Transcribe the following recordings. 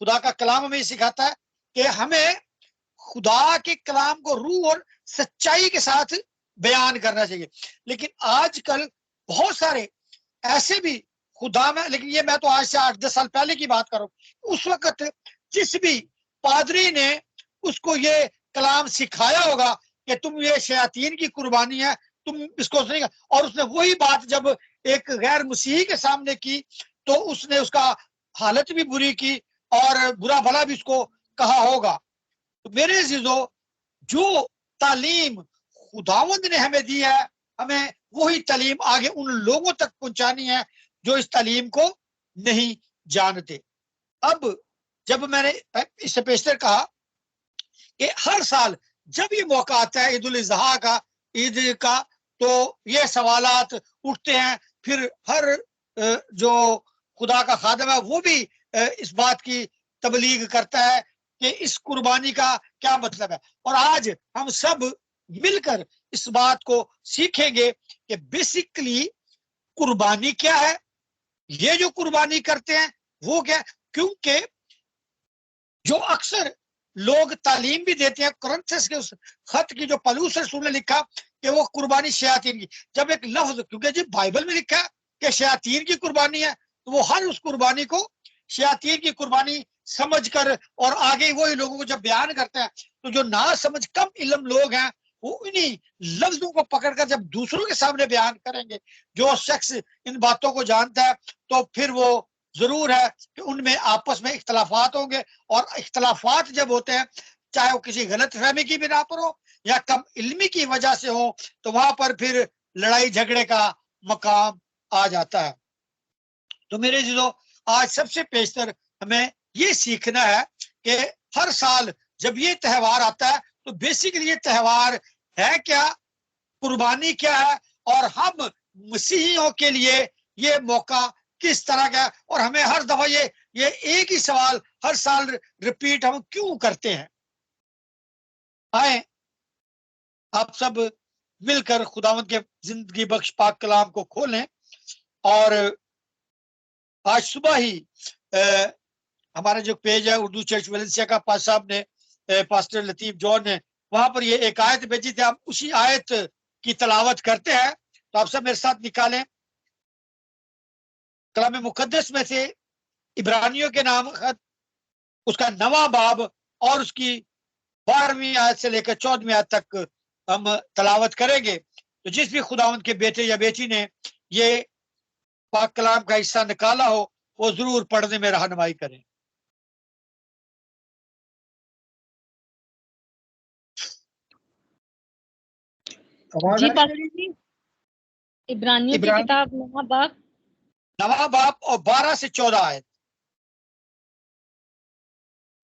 خدا کا کلام ہمیں یہ سکھاتا ہے کہ ہمیں خدا کے کلام کو روح اور سچائی کے ساتھ بیان کرنا چاہیے. لیکن آج کل بہت سارے ایسے بھی خدا میں، لیکن یہ میں تو آج سے 8-10 سال پہلے کی بات کروں، اس وقت جس بھی پادری نے اس کو یہ کلام سکھایا ہوگا کہ تم یہ شیاطین کی قربانی ہے، تم اس کو نہیں، اور اس نے وہی بات جب ایک غیر مسیحی کے سامنے کی تو اس نے اس کا حالت بھی بری کی اور برا بھلا بھی اس کو کہا ہوگا. تو میرے عزیزو، جو تعلیم خداوند نے ہمیں دی ہے، ہمیں وہی تعلیم آگے ان لوگوں تک پہنچانی ہے جو اس تعلیم کو نہیں جانتے. اب جب میں نے اس سے پیشتر کہا کہ ہر سال جب یہ موقع آتا ہے عید الاضحیٰ کا، عید کا، تو یہ سوالات اٹھتے ہیں. پھر ہر جو خدا کا خادم ہے وہ بھی اس بات کی تبلیغ کرتا ہے کہ اس قربانی کا کیا مطلب ہے. اور آج ہم سب مل کر اس بات کو سیکھیں گے کہ بیسیکلی قربانی کیا ہے، یہ جو قربانی کرتے ہیں وہ کیا ہے. کیونکہ جو اکثر لوگ تعلیم بھی دیتے ہیں، کرنتھس کے اس خط کی جو پولس رسول نے لکھا کہ وہ قربانی شیاطین کی، جب ایک لفظ، کیونکہ جی بائبل میں لکھا ہے کہ شیاطین کی قربانی ہے، تو وہ ہر اس قربانی کو شیاطین کی قربانی سمجھ کر اور آگے وہی لوگوں کو جب بیان کرتے ہیں، تو جو نہ سمجھ کم علم لوگ ہیں وہ انہی لفظوں کو پکڑ کر جب دوسروں کے سامنے بیان کریں گے. جو شخص ان باتوں کو جانتا ہے تو پھر وہ ضرور ہے کہ ان میں آپس میں اختلافات ہوں گے، اور اختلافات جب ہوتے ہیں چاہے وہ کسی غلط فہمی کی بنا پر ہو یا کم علمی کی وجہ سے ہو، تو وہاں پر پھر لڑائی جھگڑے کا مقام آ جاتا ہے. تو میرے عزیزو، آج سب سے بیشتر ہمیں یہ سیکھنا ہے کہ ہر سال جب یہ تہوار آتا ہے تو بیسیکلی یہ تہوار ہے کیا، قربانی کیا ہے، اور ہم مسیحیوں کے لیے یہ موقع کس طرح کا ہے، اور ہمیں ہر دفعہ یہ ایک ہی سوال ہر سال ریپیٹ ہم کیوں کرتے ہیں. آئیں آپ سب مل کر خداوند کے زندگی بخش پاک کلام کو کھولیں. اور آج صبح ہی ہمارا جو پیج ہے اردو چرچ ویلنسیا کا، پاس صاحب نے، پاسٹر لطیف جون نے وہاں پر یہ ایک آیت بھیجی تھی. آپ اسی آیت کی تلاوت کرتے ہیں، تو آپ سب میرے ساتھ نکالیں کلام مقدس میں سے عبرانیوں کے نام خط، اس کا 9واں باب اور اس کی 12ویں آیت سے لے کر 14ویں آیت تک ہم تلاوت کریں گے. تو جس بھی خداوند کے بیٹے یا بیٹی نے یہ پاک کلام کا حصہ نکالا ہو وہ ضرور پڑھنے میں رہنمائی کریں. جی پاسٹر جی، عبرانیوں کی کتاب 9واں باب اور 12 سے 14 آیت.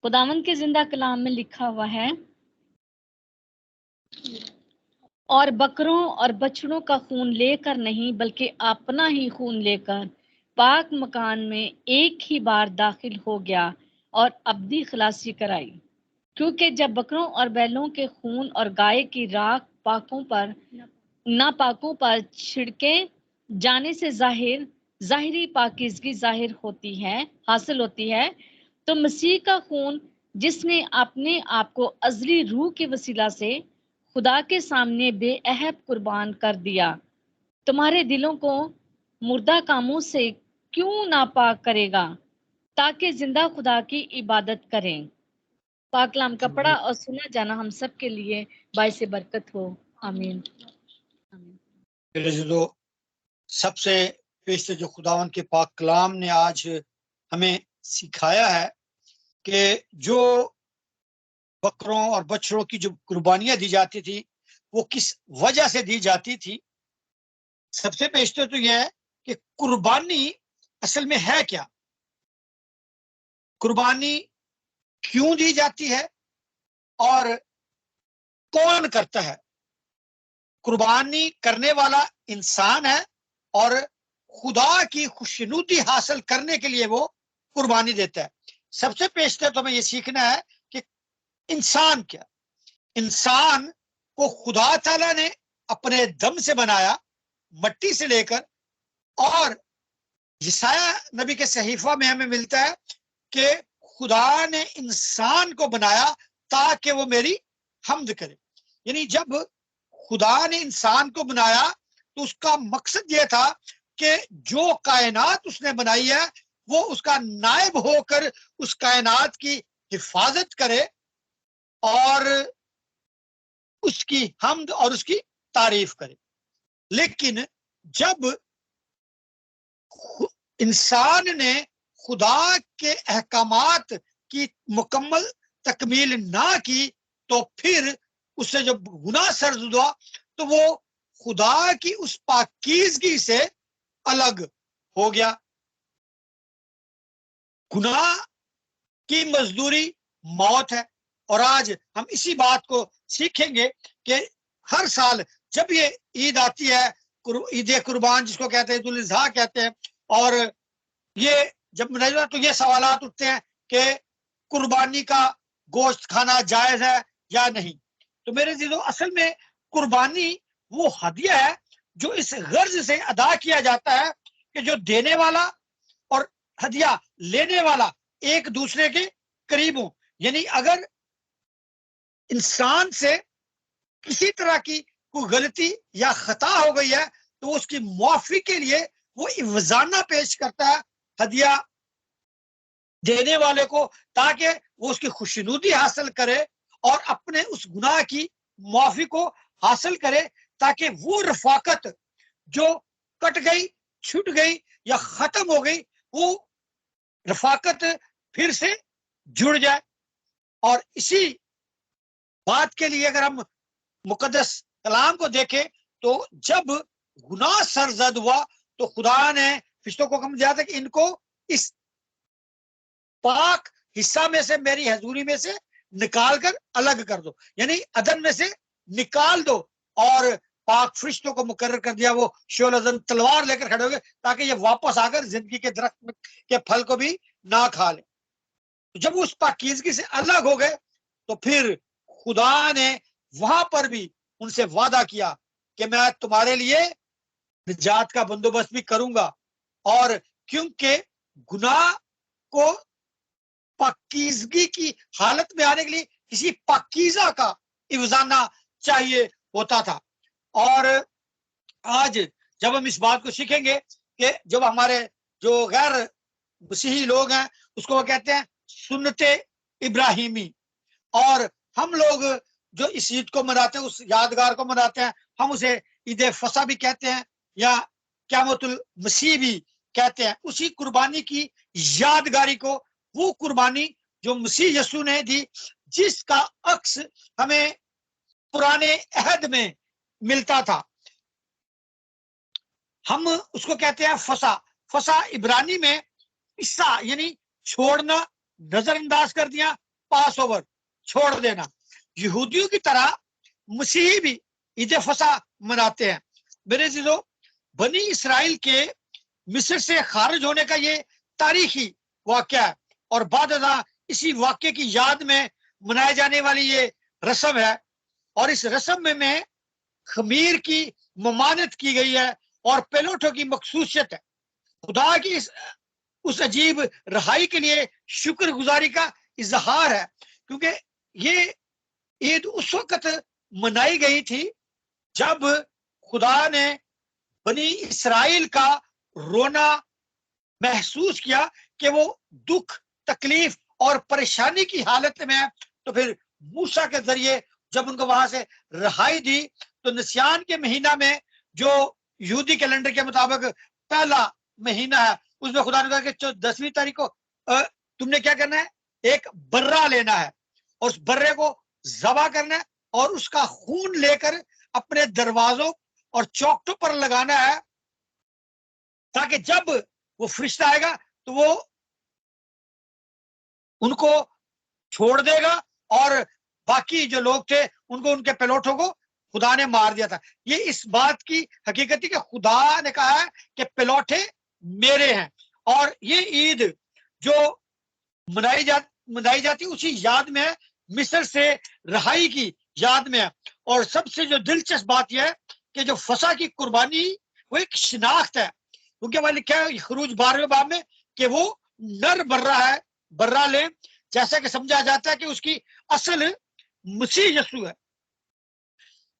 خداوند کے زندہ کلام میں لکھا ہوا ہے، اور بکروں اور بچڑوں کا خون لے کر نہیں بلکہ اپنا ہی خون لے کر پاک مکان میں ایک ہی بار داخل ہو گیا اور ابدی خلاصی کرائی. کیونکہ جب بکروں اور بیلوں کے خون اور گائے کی راکھ ناپاکوں پر چھڑکے جانے سے ظاہری پاکیزگی حاصل ہوتی ہے، تو مسیح کا خون جس نے اپنے آپ کو ازلی روح کے وسیلہ سے خدا کے سامنے بے عیب قربان کر دیا، تمہارے دلوں کو مردہ کاموں سے کیوں ناپاک کرے گا، تاکہ زندہ خدا کی عبادت کریں. پاک کلام کا پڑھا اور سنا جانا ہم سب کے لیے باعث برکت ہو. آمین. میرے عزیزو، سب سے بیشتر جو خداوند کے پاک کلام نے آج ہمیں سکھایا ہے کہ جو بکروں اور بچڑوں کی جو قربانیاں دی جاتی تھی وہ کس وجہ سے دی جاتی تھی. سب سے بیشتر تو یہ ہے کہ قربانی اصل میں ہے کیا، قربانی کیوں دی جاتی ہے اور کون کرتا ہے. قربانی کرنے والا انسان ہے اور خدا کی خوشنودی حاصل کرنے کے لیے وہ قربانی دیتا ہے. سب سے بیشتر تو ہمیں یہ سیکھنا ہے کہ انسان کیا، انسان کو خدا تعالیٰ نے اپنے دم سے بنایا، مٹی سے لے کر، اور یسایہ نبی کے صحیفہ میں ہمیں ملتا ہے کہ خدا نے انسان کو بنایا تاکہ وہ میری حمد کرے. یعنی جب خدا نے انسان کو بنایا تو اس کا مقصد یہ تھا کہ جو کائنات اس نے بنائی ہے وہ اس کا نائب ہو کر اس کائنات کی حفاظت کرے اور اس کی حمد اور اس کی تعریف کرے. لیکن جب انسان نے خدا کے احکامات کی مکمل تکمیل نہ کی تو پھر اس سے جب گناہ سرزد ہوا تو وہ خدا کی اس پاکیزگی سے الگ ہو گیا. گناہ کی مزدوری موت ہے. اور آج ہم اسی بات کو سیکھیں گے کہ ہر سال جب یہ عید آتی ہے، عید قربان جس کو کہتے ہیں، عید الاضحیٰ کہتے ہیں، اور یہ جب منایا تو یہ سوالات اٹھتے ہیں کہ قربانی کا گوشت کھانا جائز ہے یا نہیں. تو میرے عزیزو، اصل میں قربانی وہ ہدیہ ہے جو اس غرض سے ادا کیا جاتا ہے کہ جو دینے والا اور ہدیہ لینے والا ایک دوسرے کے قریب ہوں. یعنی اگر انسان سے کسی طرح کی کوئی غلطی یا خطا ہو گئی ہے تو اس کی معافی کے لیے وہ عوضانہ پیش کرتا ہے ہدیہ دینے والے کو، تاکہ وہ اس کی خوشنودی حاصل کرے اور اپنے اس گناہ کی معافی کو حاصل کرے، تاکہ وہ رفاقت جو کٹ گئی، چھٹ گئی یا ختم ہو گئی، وہ رفاقت پھر سے جڑ جائے. اور اسی بات کے لیے اگر ہم مقدس کلام کو دیکھیں تو جب گناہ سرزد ہوا تو خدا نے فرشتوں کو حکم دیا تھا کہ ان کو اس پاک حصہ میں سے، میری حضوری میں سے نکال کر الگ کر دو. یعنی عدن میں سے نکال دو، اور پاک فرشتوں کو مقرر کر دیا، وہ شعل اعظم تلوار لے کر کھڑے ہو گئے تاکہ یہ واپس آ کر زندگی کے درخت کے پھل کو بھی نہ کھا لیں. جب اس پاکیزگی سے الگ ہو گئے تو پھر خدا نے وہاں پر بھی ان سے وعدہ کیا کہ میں تمہارے لیے نجات کا بندوبست بھی کروں گا. اور کیونکہ گناہ کو پاکیزگی کی حالت میں آنے کے لیے کسی پاکیزہ کا عوضانہ چاہیے ہوتا تھا. اور آج جب ہم اس بات کو سیکھیں گے کہ جب ہمارے جو غیر مسیحی لوگ ہیں اس کو وہ کہتے ہیں سنت ابراہیمی، اور ہم لوگ جو اس عید کو مناتے ہیں، اس یادگار کو مناتے ہیں، ہم اسے عید فصح بھی کہتے ہیں یا قیامت المسیح بھی کہتے ہیں. اسی قربانی کی یادگاری کو، وہ قربانی جو مسیح یسوع نے دی، جس کا عکس ہمیں پرانے عہد میں ملتا تھا، ہم اس کو کہتے ہیں فصح. فصح عبرانی میں حصہ یعنی چھوڑنا، نظر انداز کر دیا، پاس اوور چھوڑ دینا. یہودیوں کی طرح مسیحی بھی عید فصح مناتے ہیں. میرے عزیزو، بنی اسرائیل کے مصر سے خارج ہونے کا یہ تاریخی واقعہ ہے، اور بعد ازاں اسی واقعے کی یاد میں منائے جانے والی یہ رسم ہے. اور اس رسم میں خمیر کی ممانت کی گئی ہے اور پیلوٹوں کی مخصوصیت ہے. خدا کی اس عجیب رہائی کے لیے شکر گزاری کا اظہار ہے، کیونکہ یہ عید اس وقت منائی گئی تھی جب خدا نے بنی اسرائیل کا رونا محسوس کیا کہ وہ دکھ، تکلیف اور پریشانی کی حالت میں ہے. تو پھر موسیٰ کے ذریعے جب ان کو وہاں سے رہائی دی تو نسیان کے مہینہ میں، جو یہودی کیلنڈر کے مطابق پہلا مہینہ ہے، اس میں خدا نے کہا کہ 10ویں تاریخ کو تم نے کیا کرنا ہے، ایک برہ لینا ہے اور اس برے کو ذبح کرنا ہے اور اس کا خون لے کر اپنے دروازوں اور چوکٹوں پر لگانا ہے، تاکہ جب وہ فرشتہ آئے گا تو وہ ان کو چھوڑ دے گا، اور باقی جو لوگ تھے ان کو، ان کے پیلوٹوں کو خدا نے مار دیا تھا. یہ اس بات کی حقیقت ہے کہ خدا نے کہا ہے کہ پیلوٹے میرے ہیں. اور یہ عید جو منائی جاتی اسی یاد میں ہے، مصر سے رہائی کی یاد میں ہے. اور سب سے جو دلچسپ بات یہ ہے کہ جو فصح کی قربانی وہ ایک شناخت ہے، کیونکہ وہاں لکھا ہے خروج 12ویں باب میں کہ وہ نر برہ ہے، برہ لیں جیسا کہ سمجھا جاتا ہے کہ اس کی اصل مسیح یسوع ہے.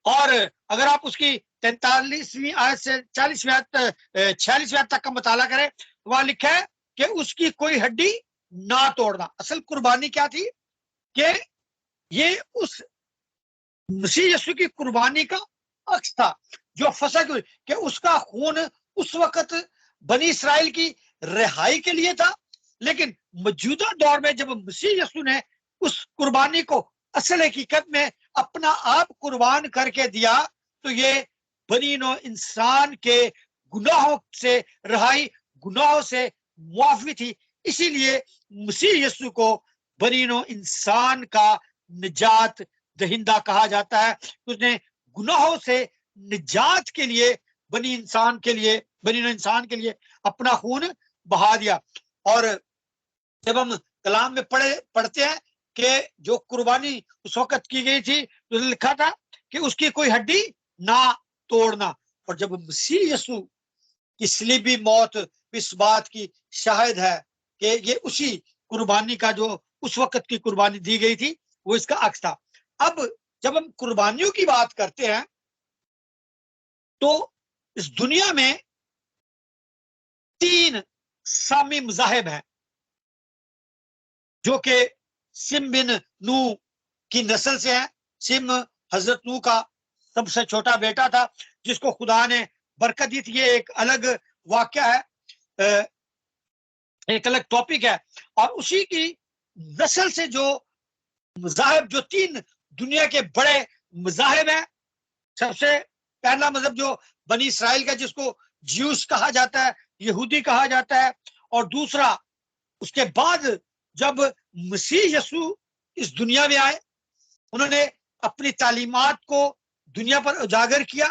اور اگر آپ اس کی 43ویں آیت سے 46ویں آیت تک کا مطالعہ کریں تو وہاں لکھا ہے کہ اس کی کوئی ہڈی نہ توڑنا. اصل قربانی کیا تھی کہ یہ اس مسیح یسوع کی قربانی کا عکس تھا جو فسح کی، کہ اس کا خون اس وقت بنی اسرائیل کی رہائی کے لیے تھا، لیکن موجودہ دور میں جب مسیح یسوع نے اس قربانی کو اصل حقیقت میں اپنا آپ قربان کر کے دیا تو یہ بنی نوع انسان کے گناہوں سے رہائی، گناہوں سے معافی تھی. اسی لیے مسیح یسوع کو بنی نوع انسان کا نجات دہندہ کہا جاتا ہے. اس نے گناہوں سے نجات کے لیے بنی نوع انسان کے لیے اپنا خون بہا دیا. اور جب ہم کلام میں پڑھتے ہیں کہ جو قربانی اس وقت کی گئی تھی تو لکھا تھا کہ اس کی کوئی ہڈی نہ توڑنا. اور جب مسیح یسوع کی صلیبی موت اس بات کی شاہد ہے کہ یہ اسی قربانی کا جو اس وقت کی قربانی دی گئی تھی وہ اس کا عکس تھا. اب جب ہم قربانیوں کی بات کرتے ہیں تو اس دنیا میں 3 سامی مذاہب ہیں جو کہ سم بن نو کی نسل سے ہیں. سم حضرت نو کا سب سے چھوٹا بیٹا تھا جس کو خدا نے برکت دی تھی. یہ ایک الگ واقعہ ہے، ایک الگ ٹاپک ہے. اور اسی کی نسل سے جو مذاہب، جو 3 دنیا کے بڑے مذاہب ہیں، سب سے پہلا مذہب جو بنی اسرائیل کا جس کو جیوس کہا جاتا ہے، یہودی کہا جاتا ہے، اور دوسرا اس کے بعد جب مسیح یسوع اس دنیا میں آئے انہوں نے اپنی تعلیمات کو دنیا پر اجاگر کیا،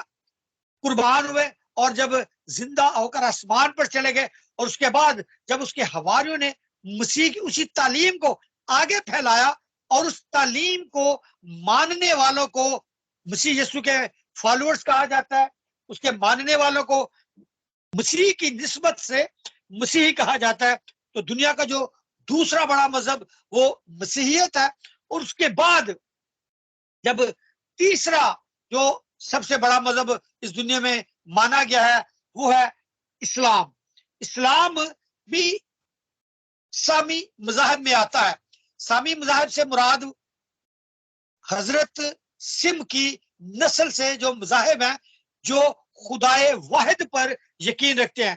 قربان ہوئے، اور جب زندہ ہو کر آسمان پر چلے گئے اور اس کے بعد جب اس کے حواریوں نے مسیح کی اسی تعلیم کو آگے پھیلایا اور اس تعلیم کو ماننے والوں کو مسیح یسوع کے فالوورز کہا جاتا ہے، اس کے ماننے والوں کو مسیح کی نسبت سے مسیحی کہا جاتا ہے. تو دنیا کا جو دوسرا بڑا مذہب وہ مسیحیت ہے. اور اس کے بعد جب تیسرا جو سب سے بڑا مذہب اس دنیا میں مانا گیا ہے وہ ہے اسلام. اسلام بھی سامی مذاہب میں آتا ہے. سامی مذاہب سے مراد حضرت سم کی نسل سے جو مذاہب ہیں جو خدائے واحد پر یقین رکھتے ہیں.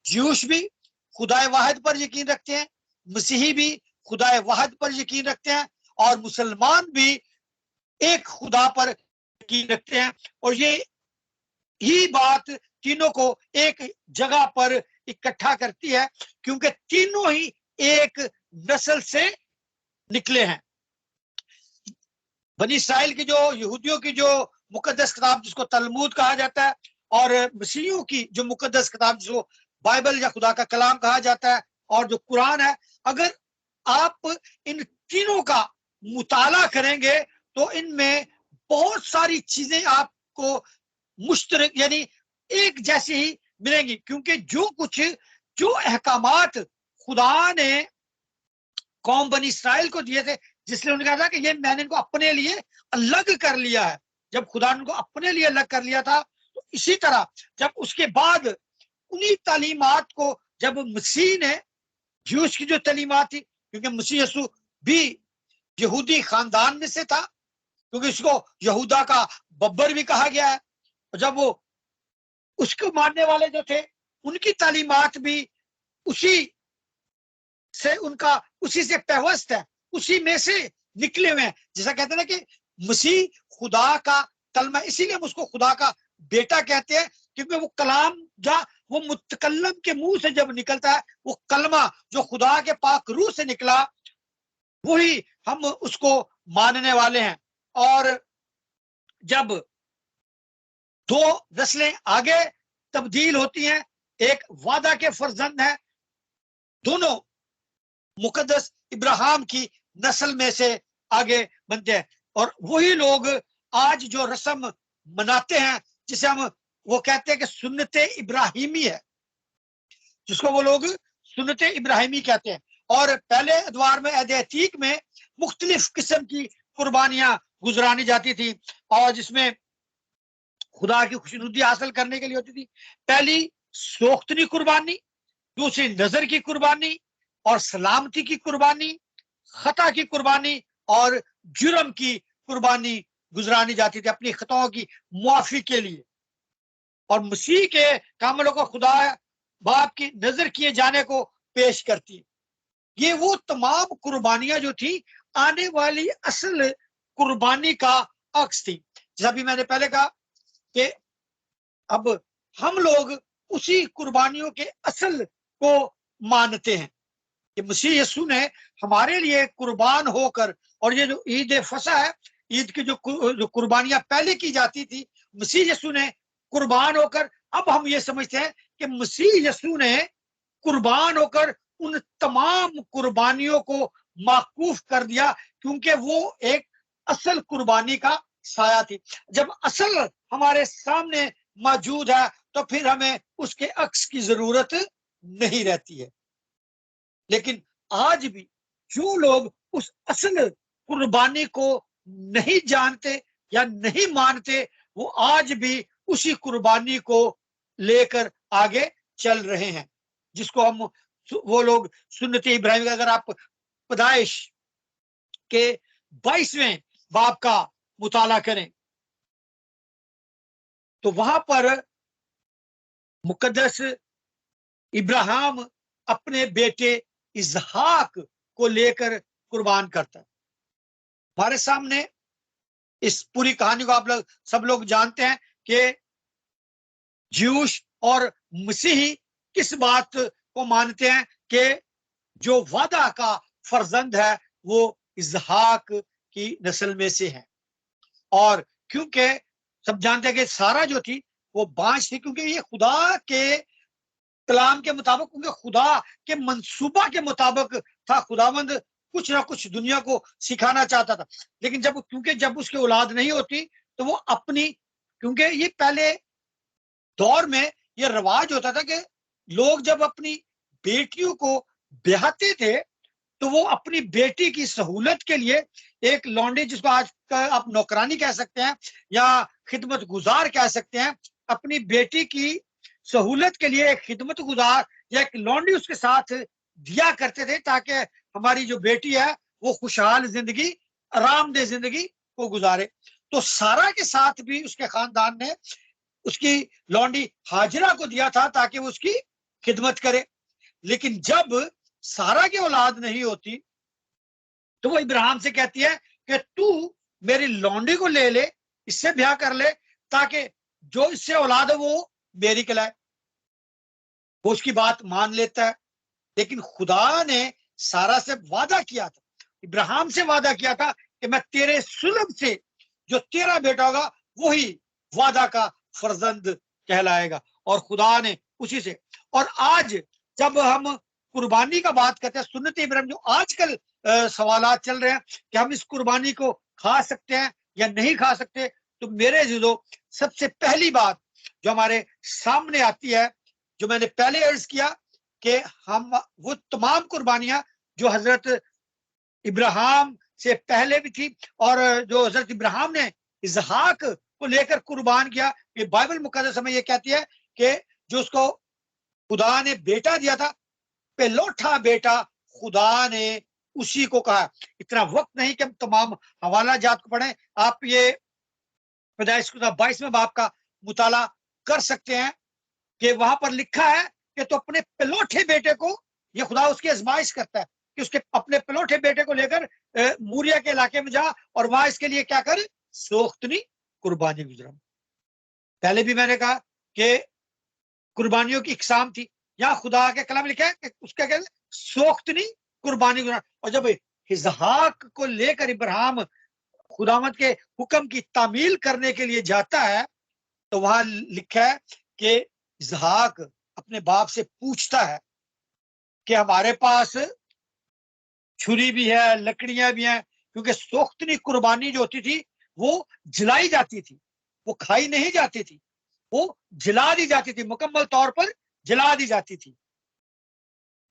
جیوش بھی خدائے واحد پر یقین رکھتے ہیں، مسیحی بھی خدائے واحد پر یقین رکھتے ہیں، اور مسلمان بھی ایک خدا پر یقین رکھتے ہیں. اور یہی بات تینوں کو ایک جگہ پر اکٹھا کرتی ہے کیونکہ تینوں ہی ایک نسل سے نکلے ہیں. بنی اسرائیل کی جو یہودیوں کی جو مقدس کتاب جس کو تلمود کہا جاتا ہے، اور مسیحیوں کی جو مقدس کتاب جس کو بائبل یا خدا کا کلام کہا جاتا ہے، اور جو قرآن ہے، اگر آپ ان تینوں کا مطالعہ کریں گے تو ان میں بہت ساری چیزیں آپ کو مشترک یعنی ایک جیسی ہی ملیں گی. کیونکہ جو احکامات خدا نے قوم بنی اسرائیل کو دیے تھے، جس لیے انہوں نے کہا تھا کہ یہ میں نے ان کو اپنے لیے الگ کر لیا ہے، جب خدا نے ان کو اپنے لیے الگ کر لیا تھا تو اسی طرح جب اس کے بعد انہی تعلیمات کو جب مسیح نے جیوش کی جو تعلیمات تھی، کیونکہ مسیح یسوع بھی یہودی خاندان میں سے تھا کیونکہ اس کو یہودا کا ببر بھی کہا گیا ہے، جب وہ اس کو ماننے والے جو تھے ان کی تعلیمات بھی اسی سے پیوست ہے، اسی میں سے نکلے ہوئے ہیں. جیسا کہتے ہیں نا کہ مسیح خدا کا کلمہ، اسی لیے ہم اس کو خدا کا بیٹا کہتے ہیں کیونکہ وہ کلام وہ متکلم کے منہ سے جب نکلتا ہے، وہ کلمہ جو خدا کے پاک روح سے نکلا وہی ہم اس کو ماننے والے ہیں. اور جب 2 نسلیں آگے تبدیل ہوتی ہیں، ایک وعدہ کے فرزند ہیں، دونوں مقدس ابراہیم کی نسل میں سے آگے بنتے ہیں. اور وہی لوگ آج جو رسم مناتے ہیں جسے وہ کہتے ہیں کہ سنت ابراہیمی ہے، جس کو وہ لوگ سنت ابراہیمی کہتے ہیں. اور پہلے ادوار میں عہد عتیق میں مختلف قسم کی قربانیاں گزرانی جاتی تھی اور جس میں خدا کی خوشنودی حاصل کرنے کے لیے ہوتی تھی. پہلی سوختنی قربانی، دوسری نظر کی قربانی اور سلامتی کی قربانی، خطا کی قربانی اور جرم کی قربانی گزرانی جاتی تھی اپنی خطاؤں کی معافی کے لیے. اور مسیح کے کاملوں کو خدا باپ کی نظر کیے جانے کو پیش کرتی ہے. یہ وہ تمام قربانیاں جو تھی آنے والی اصل قربانی کا عکس تھی. جیسا بھی میں نے پہلے کہا کہ اب ہم لوگ اسی قربانیوں کے اصل کو مانتے ہیں کہ مسیح یسوع نے ہمارے لیے قربان ہو کر، اور یہ جو عید فصح ہے، عید کی جو قربانیاں پہلے کی جاتی تھی، مسیح یسوع نے قربان ہو کر، اب ہم یہ سمجھتے ہیں کہ مسیح یسوع نے قربان ہو کر ان تمام قربانیوں کو موقوف کر دیا، کیونکہ وہ ایک اصل قربانی کا سایہ تھی. جب اصل ہمارے سامنے موجود ہے تو پھر ہمیں اس کے عکس کی ضرورت نہیں رہتی ہے. لیکن آج بھی جو لوگ اس اصل قربانی کو نہیں جانتے یا نہیں مانتے، وہ آج بھی اسی قربانی کو لے کر آگے چل رہے ہیں، جس کو ہم وہ لوگ سنت ابراہیم. اگر آپ پیدائش کے 22ویں باب کا مطالعہ کریں تو وہاں پر مقدس ابراہیم اپنے بیٹے اسحاق کو لے کر قربان کرتا ہے. ہمارے سامنے اس پوری کہانی کو آپ لوگ سب لوگ جانتے ہیں کہ جیوش اور مسیحی کس بات کو مانتے ہیں کہ جو وعدہ کا فرزند ہے وہ اسحاق کی نسل میں سے ہے. اور کیونکہ سب جانتے ہیں کہ سارہ جو تھی وہ بانج تھی، کیونکہ یہ خدا کے کلام کے مطابق، کیونکہ خدا کے منصوبہ کے مطابق تھا. خداوند کچھ نہ کچھ دنیا کو سکھانا چاہتا تھا، لیکن جب اس کی اولاد نہیں ہوتی تو وہ اپنی، کیونکہ یہ پہلے دور میں یہ رواج ہوتا تھا کہ لوگ جب اپنی بیٹیوں کو بیاہتے تھے تو وہ اپنی بیٹی کی سہولت کے لیے ایک لونڈی، جس کو آج آپ نوکرانی کہہ سکتے ہیں یا خدمت گزار کہہ سکتے ہیں، اپنی بیٹی کی سہولت کے لیے ایک خدمت گزار یا ایک لونڈی اس کے ساتھ دیا کرتے تھے، تاکہ ہماری جو بیٹی ہے وہ خوشحال زندگی، آرام دہ زندگی کو گزارے. تو سارہ کے ساتھ بھی اس کے خاندان نے اس کی لونڈی ہاجرہ کو دیا تھا تاکہ وہ اس کی خدمت کرے. لیکن جب سارہ کی اولاد نہیں ہوتی تو وہ ابراہیم سے کہتی ہے کہ تو میری لونڈی کو لے لے، اس سے بیاہ کر لے، تاکہ جو اس سے اولاد ہے وہ میری کہلائے. وہ اس کی بات مان لیتا ہے. لیکن خدا نے سارہ سے وعدہ کیا تھا، ابراہیم سے وعدہ کیا تھا کہ میں تیرے سلب سے جو تیرا بیٹا ہوگا وہی وعدہ کا فرزند کہلائے گا. اور خدا نے اسی سے، اور آج جب ہم قربانی کا بات کرتے ہیں، سنت ابراہیم، جو آج کل سوالات چل رہے ہیں کہ ہم اس قربانی کو کھا سکتے ہیں یا نہیں کھا سکتے، تو میرے عزیزو سب سے پہلی بات جو ہمارے سامنے آتی ہے، جو میں نے پہلے عرض کیا کہ ہم وہ تمام قربانیاں جو حضرت ابراہیم سے پہلے بھی تھی اور جو حضرت ابراہیم نے اسحاق کو لے کر قربان کیا، یہ بائبل مقدس میں یہ کہتی ہے کہ جو اس کو خدا نے بیٹا دیا تھا، پہلوٹا بیٹا خدا نے اسی کو کہا. اتنا وقت نہیں کہ ہم تمام حوالہ جات کو پڑھیں، آپ یہ پیدائش 22ویں باب کا مطالعہ کر سکتے ہیں کہ وہاں پر لکھا ہے کہ تو اپنے پلوٹے بیٹے کو، یہ خدا اس کی آزمائش کرتا ہے کہ اس کے اپنے پلوٹے بیٹے کو لے کر موریا کے علاقے میں جا اور وہاں اس کے لیے کیا کر، سوختنی قربانی گزرا. پہلے بھی میں نے کہا کہ قربانیوں کی اقسام تھی، یا خدا کے کلام لکھا ہے کہ اس کا کہتے سوختنی قربانی گزرا. اور جب اسحاق کو لے کر ابراہیم خداوند کے حکم کی تعمیل کرنے کے لیے جاتا ہے تو وہاں لکھا ہے کہ اسحاق اپنے باپ سے پوچھتا ہے کہ ہمارے پاس چھری بھی ہے، لکڑیاں بھی ہیں، کیونکہ سوختنی قربانی جو ہوتی تھی وہ جلائی جاتی تھی، وہ کھائی نہیں جاتی تھی، وہ جلا دی جاتی تھی، مکمل طور پر جلا دی جاتی تھی.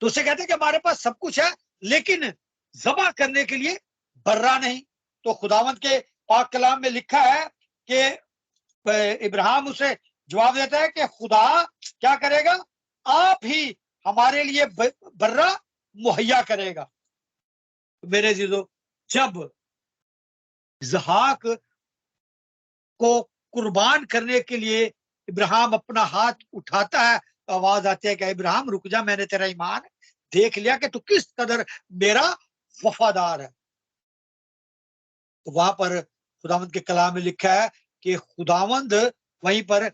تو اسے کہتے ہیں کہ ہمارے پاس سب کچھ ہے لیکن ذبح کرنے کے لیے برا نہیں. تو خداوند کے پاک کلام میں لکھا ہے کہ ابراہیم اسے جواب دیتا ہے کہ خدا کیا کرے گا؟ آپ ہی ہمارے لیے برا مہیا کرے گا. میرے عزیزو، جب اسحاق کو قربان کرنے کے لیے ابراہیم اپنا ہاتھ اٹھاتا ہے تو آواز آتی ہے کہ ابراہیم رک جا، میں نے تیرا ایمان دیکھ لیا کہ تو کس قدر میرا وفادار ہے. تو وہاں پر خداوند کے کلام میں لکھا ہے کہ خداوند وہیں پر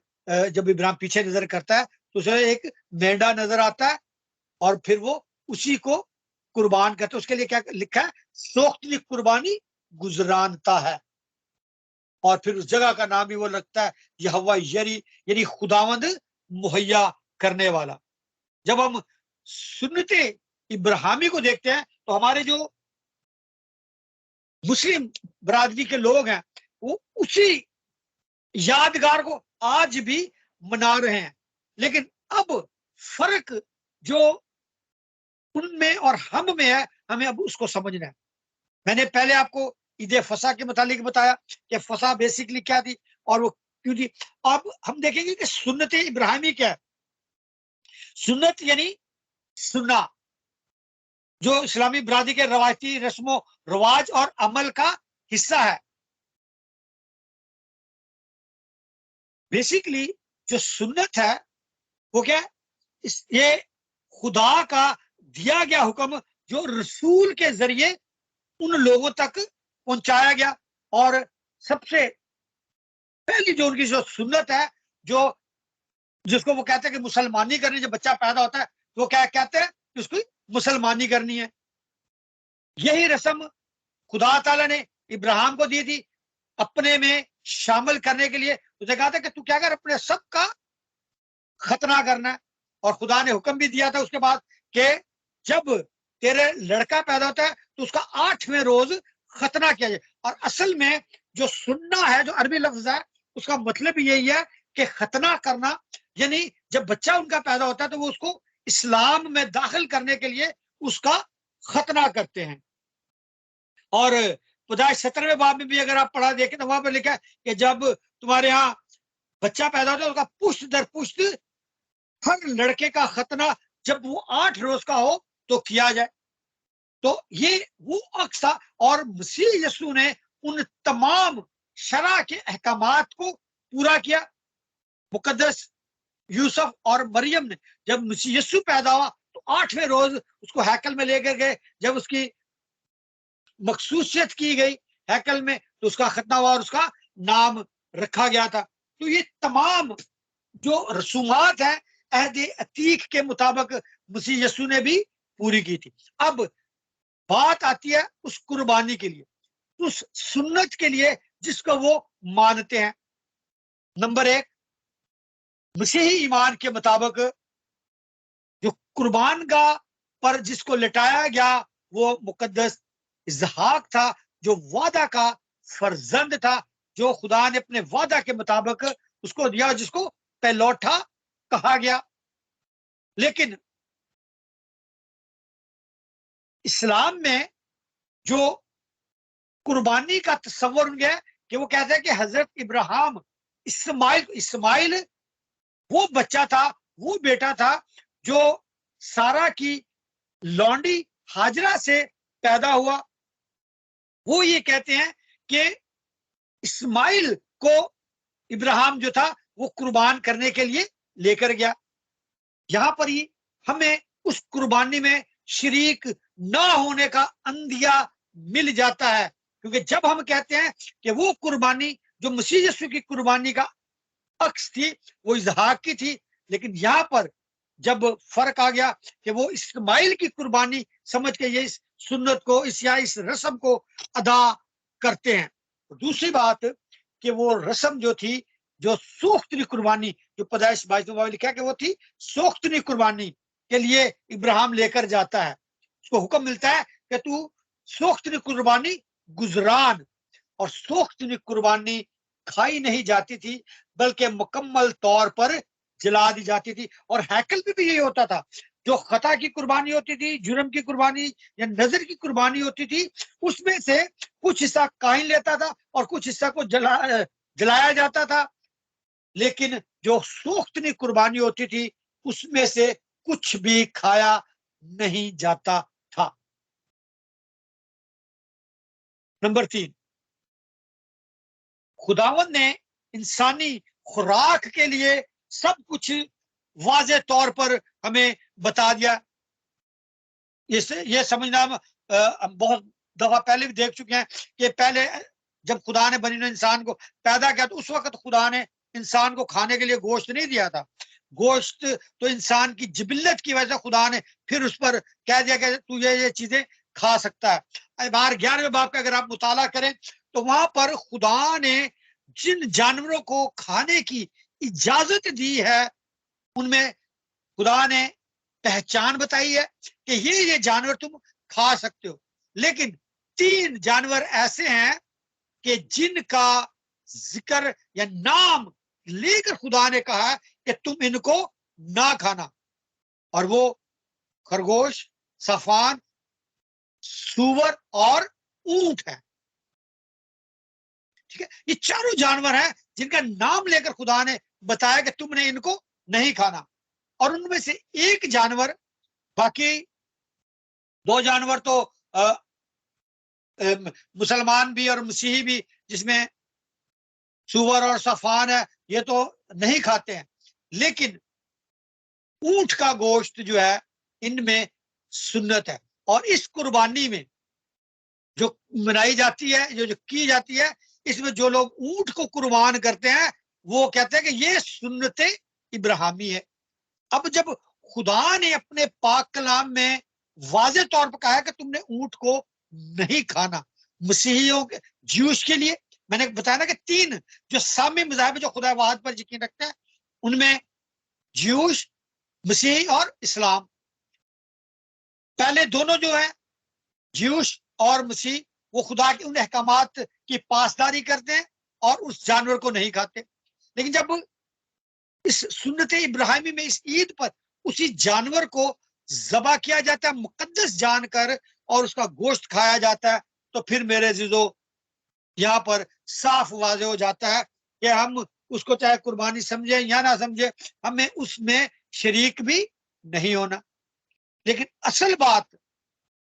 جب ابراہیم پیچھے نظر کرتا ہے تو اسے ایک مینڈا نظر آتا ہے اور پھر وہ اسی کو قربان کرتا ہے. اس کے لیے کیا لکھا ہے؟ سوختنی قربانی گزرانتا ہے. اور پھر اس جگہ کا نام بھی وہ لگتا ہے یہوہ یری، یعنی خداوند مہیا کرنے والا. جب ہم سنت ابراہیمی کو دیکھتے ہیں تو ہمارے جو مسلم برادری کے لوگ ہیں وہ اسی یادگار کو آج بھی منا رہے ہیں. لیکن اب فرق جو ان میں اور ہم میں ہے، ہمیں اب اس کو سمجھنا ہے. میں نے پہلے آپ کو عید فصح کے متعلق بتایا کہ فصح بیسکلی کیا تھی اور وہ کیوں تھی. اب ہم دیکھیں گے کہ سنت ابراہیمی کیا ہے. سنت یعنی سننا، جو اسلامی برادری کے روایتی رسم و رواج اور عمل کا حصہ ہے. بیسکلی جو سنت ہے وہ کیا ہے؟ یہ خدا کا دیا گیا حکم جو رسول کے ذریعے ان لوگوں تک پہنچایا گیا. اور سب سے پہلی جو ان کی جو سنت ہے، جو جس کو وہ کہتے ہیں کہ مسلمانی کرنی، جب بچہ پیدا ہوتا ہے وہ کیا کہتے ہیں؟ اس کو مسلمانی کرنی ہے. یہی رسم خدا تعالیٰ نے ابراہیم کو دی تھی اپنے میں شامل کرنے کے لیے. اسے کہا تھا کہ تو کیا کر، اپنے سب کا ختنہ کرنا ہے. اور خدا نے حکم بھی دیا تھا اس کے بعد کہ جب تیرے لڑکا پیدا ہوتا ہے تو اس کا 8ویں روز ختنہ کیا جائے. اور اصل میں جو سننا ہے، جو عربی لفظ ہے، اس کا مطلب یہی ہے کہ ختنہ کرنا، یعنی جب بچہ ان کا پیدا ہوتا ہے تو وہ اس کو اسلام میں داخل کرنے کے لیے اس کا ختنہ کرتے ہیں. اور پیدائش 17ویں باب میں بھی اگر آپ پڑھا دیکھیں تو وہاں پہ لکھا ہے کہ جب تمہارے ہاں بچہ پیدا ہوتا ہے اس کا پشت در پشت ہر لڑکے کا ختنہ جب وہ 8 روز کا ہو تو کیا جائے. تو یہ وہ عکس تھا. اور مسیح یسوع نے ان تمام شرع کے احکامات کو پورا کیا. مقدس یوسف اور مریم نے جب مسیح یسوع پیدا ہوا تو 8ویں روز اس کو ہیکل میں لے کر گئے. جب اس کی مخصوصیت کی گئی ہیکل میں تو اس کا ختنہ ہوا اور اس کا نام رکھا گیا تھا. تو یہ تمام جو رسومات ہیں عہد عتیق کے مطابق مسیح یسوع نے بھی پوری کی تھی. اب بات آتی ہے اس قربانی کے لیے، اس سنت کے لیے جس کو وہ مانتے ہیں. نمبر 1، مسیحی ایمان کے مطابق جو قربان گاہ پر جس کو لٹایا گیا وہ مقدس اسحاق تھا، جو وعدہ کا فرزند تھا، جو خدا نے اپنے وعدہ کے مطابق اس کو دیا، جس کو پہلوٹا کہا گیا. لیکن اسلام میں جو قربانی کا تصور ہو گیا کہ وہ کہتے ہیں کہ حضرت ابراہیم اسماعیل وہ بچہ تھا، وہ بیٹا تھا جو سارا کی لونڈی ہاجرہ سے پیدا ہوا. وہ یہ کہتے ہیں کہ اسماعیل کو ابراہیم جو تھا وہ قربان کرنے کے لیے لے کر گیا. یہاں پر ہی ہمیں اس قربانی میں شریک نہ ہونے کا اندیہ مل جاتا ہے، کیونکہ جب ہم کہتے ہیں کہ وہ قربانی جو مسیح یسوع کی قربانی کا عکس تھی وہ اسحاق کی تھی، لیکن یہاں پر جب فرق آ گیا کہ وہ اسماعیل کی قربانی سمجھ کے یہ اس سنت کو اس رسم کو ادا کرتے ہیں. دوسری بات کہ وہ رسم جو تھی، جو سوختنی قربانی، جو پیدائش 22 میں لکھا کہ وہ تھی سوختنی قربانی کے لیے ابراہیم لے کر جاتا ہے. اس کو حکم ملتا ہے کہ تو سوختنی قربانی گزران. اور سوختنی قربانی کھائی نہیں جاتی تھی بلکہ مکمل طور پر جلا دی جاتی تھی. اور ہیکل میں بھی یہی ہوتا تھا، جو خطا کی قربانی ہوتی تھی، جرم کی قربانی یا نظر کی قربانی ہوتی تھی، اس میں سے کچھ حصہ کائن لیتا تھا اور کچھ حصہ کو جلایا جاتا تھا. لیکن جو سوختنی قربانی ہوتی تھی اس میں سے کچھ بھی کھایا نہیں جاتا تھا. نمبر 3، خداوند نے انسانی خوراک کے لیے سب کچھ واضح طور پر ہمیں بتا دیا. یہ سمجھنا ہم بہت دفعہ پہلے بھی دیکھ چکے ہیں کہ پہلے جب خدا نے بنی نوع انسان کو پیدا کیا تو اس وقت خدا نے انسان کو کھانے کے لیے گوشت نہیں دیا تھا. گوشت تو انسان کی جبلت کی وجہ سے خدا نے پھر اس پر کہہ دیا کہ تو یہ چیزیں کھا سکتا ہے. بار 11ویں باب کا اگر آپ مطالعہ کریں تو وہاں پر خدا نے جن جانوروں کو کھانے کی اجازت دی ہے ان میں خدا نے پہچان بتائی ہے کہ یہ جانور تم کھا سکتے ہو. لیکن 3 جانور ایسے ہیں کہ جن کا ذکر یا نام لے کر خدا نے کہا کہ تم ان کو نہ کھانا، اور وہ خرگوش، صفان، سور اور اونٹ ہے. ٹھیک ہے، یہ چاروں جانور ہیں جن کا نام لے کر خدا نے بتایا کہ تم نے ان کو نہیں کھانا. اور ان میں سے ایک جانور، باقی 2 جانور تو مسلمان بھی اور مسیحی بھی، جس میں سور اور صفان ہے، یہ تو نہیں کھاتے ہیں. لیکن اونٹ کا گوشت جو ہے ان میں سنت ہے. اور اس قربانی میں جو منائی جاتی ہے، جو کی جاتی ہے، اس میں جو لوگ اونٹ کو قربان کرتے ہیں وہ کہتے ہیں کہ یہ سنت ابراہیمی ہے. اب جب خدا نے اپنے پاک کلام میں واضح طور پر کہا ہے کہ تم نے اونٹ کو نہیں کھانا، مسیحیوں کے، جیوش کے لیے میں نے بتایا نا کہ 3 جو سامی مذاہب جو خدا واحد پر یقین رکھتے ہیں، ان میں جیوش، مسیحی اور اسلام، پہلے دونوں جو ہیں جیوش اور مسیح، وہ خدا کے ان احکامات کی پاسداری کرتے ہیں اور اس جانور کو نہیں کھاتے. لیکن جب اس سنت ابراہیمی میں اس عید پر اسی جانور کو ذبح کیا جاتا ہے مقدس جان کر اور اس کا گوشت کھایا جاتا ہے، تو پھر میرے عزیزو یہاں پر صاف واضح ہو جاتا ہے کہ ہم اس کو چاہے قربانی سمجھیں یا نہ سمجھیں، ہمیں اس میں شریک بھی نہیں ہونا. لیکن اصل بات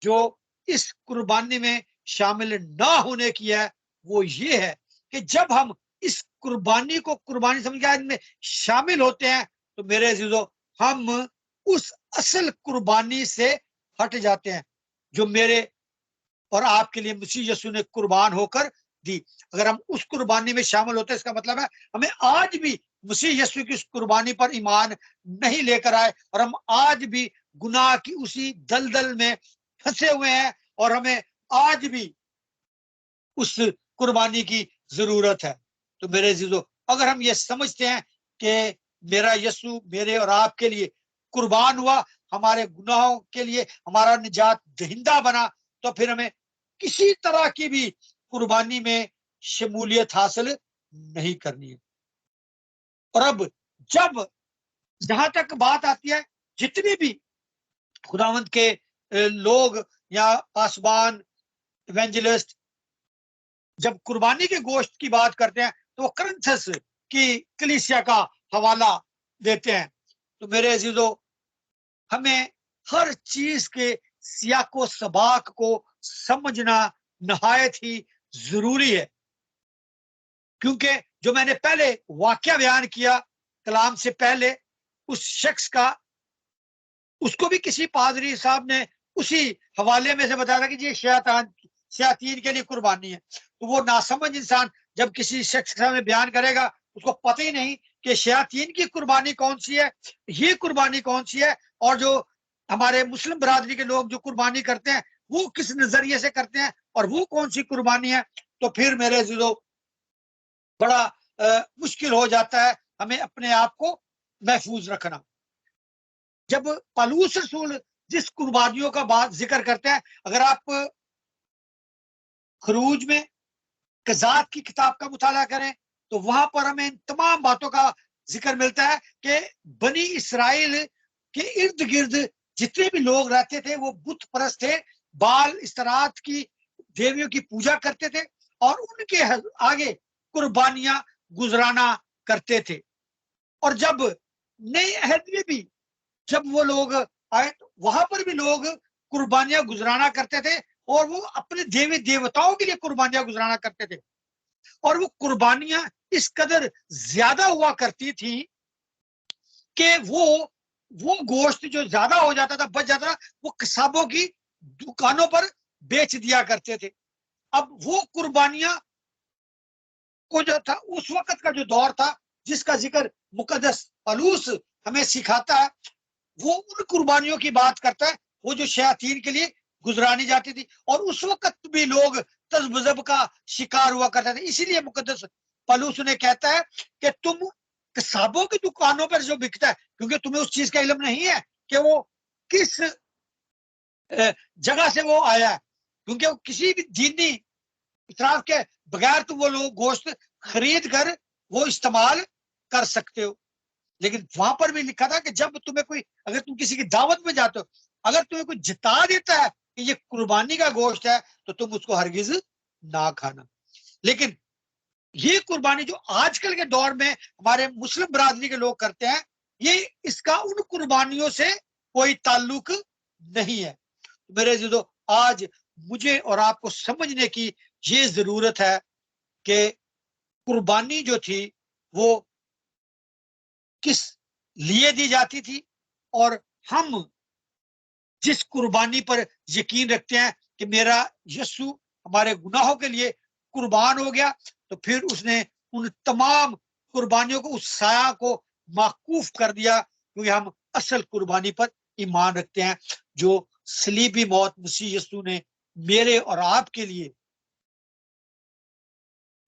جو اس قربانی میں شامل نہ ہونے کی ہے وہ یہ ہے کہ جب ہم اس قربانی کو قربانی سمجھ کے میں شامل ہوتے ہیں تو میرے عزیزو ہم اس اصل قربانی سے ہٹ جاتے ہیں جو میرے اور آپ کے لیے مسیح یسوع نے قربان ہو کر دی. اگر ہم اس قربانی میں شامل ہوتے ہیں، اس کا مطلب ہے ہمیں آج بھی مسیح یسوع کی اس قربانی پر ایمان نہیں لے کر آئے اور ہم آج بھی گناہ کی اسی دلدل میں پھنسے ہوئے ہیں اور ہمیں آج بھی اس قربانی کی ضرورت ہے. تو میرے عزیزو اگر ہم یہ سمجھتے ہیں کہ میرا یسوع میرے اور آپ کے لیے قربان ہوا، ہمارے گناہوں کے لیے ہمارا نجات دہندہ بنا، تو پھر ہمیں کسی طرح کی بھی قربانی میں شمولیت حاصل نہیں کرنی ہے. اور اب جب جہاں تک بات آتی ہے جتنے بھی خداوند کے لوگ یا پاسبان، ایونجلسٹ جب قربانی کے گوشت کی بات کرتے ہیں تو وہ کرنتھس کی کلیسیا کا حوالہ دیتے ہیں. تو میرے عزیزو ہمیں ہر چیز کے سیاق و سباق کو سمجھنا نہایت ہی ضروری ہے، کیونکہ جو میں نے پہلے واقعہ بیان کیا کلام سے پہلے، اس شخص کا، اس کو بھی کسی پادری صاحب نے اسی حوالے میں سے بتایا تھا کہ یہ شیاطین کے لیے قربانی ہے. تو وہ ناسمجھ انسان جب کسی شخص میں بیان کرے گا اس کو پتہ ہی نہیں کہ شیاطین کی قربانی کون سی ہے، یہ قربانی کون سی ہے، اور جو ہمارے مسلم برادری کے لوگ جو قربانی کرتے ہیں وہ کس نظریے سے کرتے ہیں اور وہ کون سی قربانی ہے. تو پھر میرے عزیزو بڑا مشکل ہو جاتا ہے ہمیں اپنے آپ کو محفوظ رکھنا. جب پالوس رسول جس قربانیوں کا بات ذکر کرتے ہیں، اگر آپ خروج میں قضات کی کتاب کا مطالعہ کریں تو وہاں پر ہمیں ان تمام باتوں کا ذکر ملتا ہے کہ بنی اسرائیل کہ ارد گرد جتنے بھی لوگ رہتے تھے وہ بت پرست تھے، بال استرات کی دیویوں کی پوجا کرتے تھے اور ان کے آگے قربانیاں گزرانا کرتے تھے۔ اور جب نئے عہد میں بھی جب وہ لوگ آئے تو وہاں پر بھی لوگ قربانیاں گزرانا کرتے تھے اور وہ اپنے دیوی دیوتاؤں کے لیے قربانیاں گزرانا کرتے تھے، اور وہ قربانیاں اس قدر زیادہ ہوا کرتی تھی کہ وہ گوشت جو زیادہ ہو جاتا تھا، بچ جاتا تھا، وہ قصابوں کی دکانوں پر بیچ دیا کرتے تھے۔ اب وہ قربانیاں کو جو تھا اس وقت کا جو دور تھا جس کا ذکر مقدس پولس ہمیں سکھاتا ہے، وہ ان قربانیوں کی بات کرتا ہے وہ جو شیاطین کے لیے گزرانی جاتی تھی، اور اس وقت بھی لوگ تذبذب کا شکار ہوا کرتے تھے۔ اسی لیے مقدس پولس نے کہتا ہے کہ تم قصابوں کی دکانوں پر جو بکتا ہے، کیونکہ تمہیں اس چیز کا علم نہیں ہے کہ وہ کس جگہ سے وہ آیا ہے، کیونکہ وہ کسی بھی دینی اطراف کے بغیر تم وہ لوگ گوشت خرید کر وہ استعمال کر سکتے ہو۔ لیکن وہاں پر بھی لکھا تھا کہ جب تمہیں کوئی، اگر تم کسی کی دعوت میں جاتے ہو، اگر تمہیں کوئی جتا دیتا ہے کہ یہ قربانی کا گوشت ہے تو تم اس کو ہرگز نہ کھانا۔ لیکن یہ قربانی جو آج کل کے دور میں ہمارے مسلم برادری کے لوگ کرتے ہیں، یہ اس کا ان قربانیوں سے کوئی تعلق نہیں ہے۔ میرے عزیزو، آج مجھے اور آپ کو سمجھنے کی یہ ضرورت ہے کہ قربانی جو تھی وہ کس لیے دی جاتی تھی، اور ہم جس قربانی پر یقین رکھتے ہیں کہ میرا یسوع ہمارے گناہوں کے لیے قربان ہو گیا، تو پھر اس نے ان تمام قربانیوں کو، اس سایہ کو موقوف کر دیا، کیونکہ ہم اصل قربانی پر ایمان رکھتے ہیں جو صلیبی موت مسیح یسوع نے میرے اور آپ کے لیے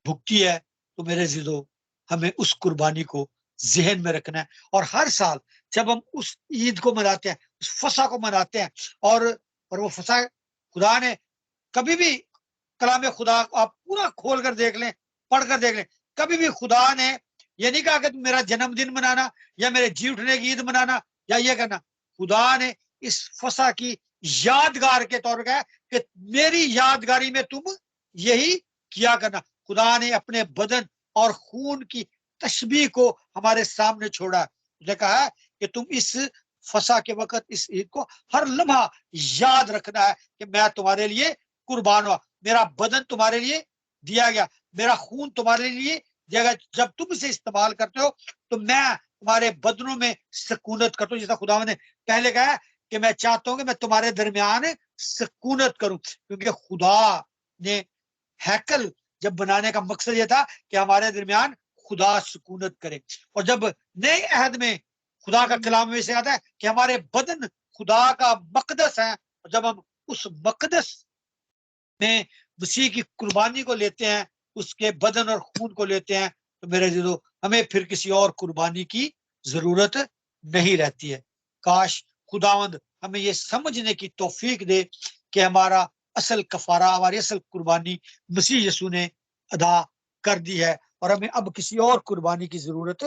بھگتی ہے۔ تو میرے عزیزو، ہمیں اس قربانی کو ذہن میں رکھنا ہے، اور ہر سال جب ہم اس عید کو مناتے ہیں، اس فسح کو مناتے ہیں، اور وہ فسح خدا نے کبھی بھی، کلام خدا آپ پورا کھول کر دیکھ لیں، پڑھ کر دیکھ لیں، کبھی بھی خدا نے یہ نہیں کہا کہ تم میرا جنم دن منانا یا میرے جی اٹھنے کی عید منانا یا یہ کرنا۔ خدا نے اس فسح کی یادگار کے طور پر کہا کہ میری یادگاری میں تم یہی کیا کرنا۔ خدا نے اپنے بدن اور خون کی تشبیہ کو ہمارے سامنے چھوڑا، اس نے کہا کہ تم اس فسح کے وقت، اس عید کو ہر لمحہ یاد رکھنا ہے کہ میں تمہارے لیے قربان ہوا، میرا بدن تمہارے لیے دیا گیا، میرا خون تمہارے لیے دیا گیا۔ جب تم اسے استعمال کرتے ہو تو میں تمہارے بدنوں میں سکونت کرتا ہوں، جیسا خدا نے پہلے کہا کہ میں چاہتا ہوں کہ میں تمہارے درمیان سکونت کروں، کیونکہ خدا نے ہیکل جب بنانے کا مقصد یہ تھا کہ ہمارے درمیان خدا سکونت کرے۔ اور جب نئے عہد میں خدا کا کلام میں سے آتا ہے کہ ہمارے بدن خدا کا مقدس ہے، اور جب ہم اس مقدس میں مسیح کی قربانی کو لیتے ہیں، اس کے بدن اور خون کو لیتے ہیں، تو میرے عزیزو، ہمیں پھر کسی اور قربانی کی ضرورت نہیں رہتی ہے۔ کاش خداوند ہمیں یہ سمجھنے کی توفیق دے کہ ہمارا اصل کفارہ، ہماری اصل قربانی مسیح یسوع نے ادا کر دی ہے، اور ہمیں اب کسی اور قربانی کی ضرورت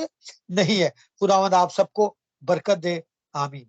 نہیں ہے۔ خداوند آپ سب کو برکت دے، آمین۔